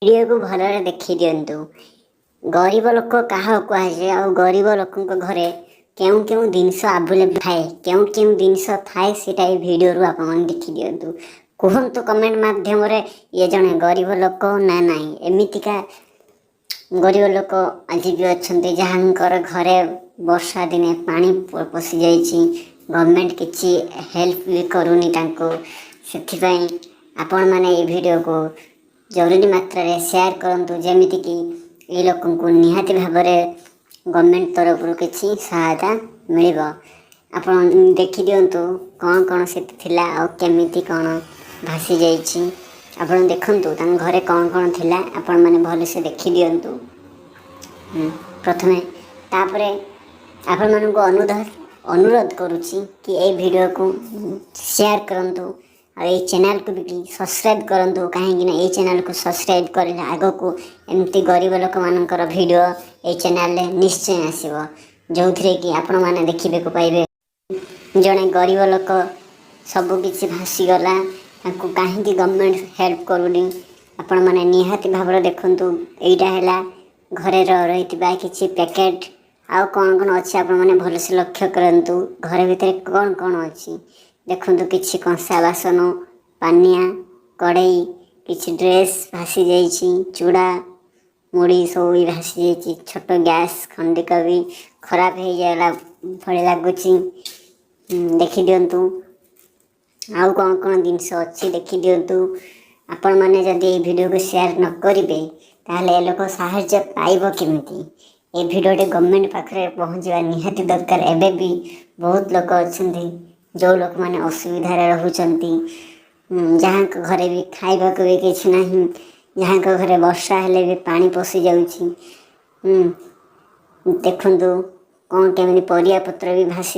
Video को भलरे देखी दिंतु। गरीब लोक क्या कहुए आ गरीब लोक घरे क्यों क्यों जिनस आवेलेबल थाए क्यों क्यों जिनस थाए सीटा भिडियो आप देखी दिंतु। कहतु कमेंट मध्यम ये जड़े गरीब लोक ना ना एमतीका गरीब लोक आज भी अच्छा जहाँकर घरे वर्षा दिने पानी पशि जाइए गवर्नमेंट किसी हेल्प भी करूनी से आपण मैंने ये वीडियो को जरूरी मात्रा रे शेयर करंतु जेमिति कि ये लोक को निहाती भाव में गवर्नमेंट तरफ किसी सहायता मिल आपण देखी दिंतु कौन कौन से थिला और केमिति कौन भासी जाइए आपण देखंतु तां घरे कौन कौन थिला आपण माने भल से देखी दिंतु। प्रथमे तापरे आपण मानक अनुरोध करुच्ची कि ये वीडियो को शेयर करंतु और ये चैनल को भी सब्सक्राइब करंतु कहीं ये चैनल को सब्सक्राइब करले आगो को एमती गरीब लोक मानकर वीडियो ये चैनल रे निश्चय आसीबो जो थे कि आपण माने देखिबे को पाइबे जड़े गरीब लोक सब किसी भासीगला कहीं गवर्नमेंट हेल्प करूनी आपण माने निहाती भाव में देखंतु एटा हैला घरे रही किसी पैकेट आउ कौन कौन अच्छी आप भल से लक्ष्य करंतु घर भितर कौन कौन अच्छी देखंतु किसी कंसा बासन पानिया कड़ई किसी ड्रेस भासी जाइए चूड़ा मुड़ी सब भासी जाइए छोट गैस खंडिक भी खराब हो जाएगा भले लगुच देखी दिंतु आउ कौन कौन जिनस अच्छी देखी दिंतु। आपण मैंने जदि ये वीडियो को शेयर न करेंगे ताहले ये लोक साहाय्य पाइब केमिति ये वीडियोटे गवर्नमेंट पाखे पहुँचवा निहाती दरकार। एबे भी बहुत लोक अच्छा जो लोक मैंने असुविधा रहउचंती जहाँ घरे भी खाइबा को भी किसी ना जहाँ घरे वर्षा हेले भी पानी पशि जाउची देखंतु कौन केमिति परिया पत्र भी भासी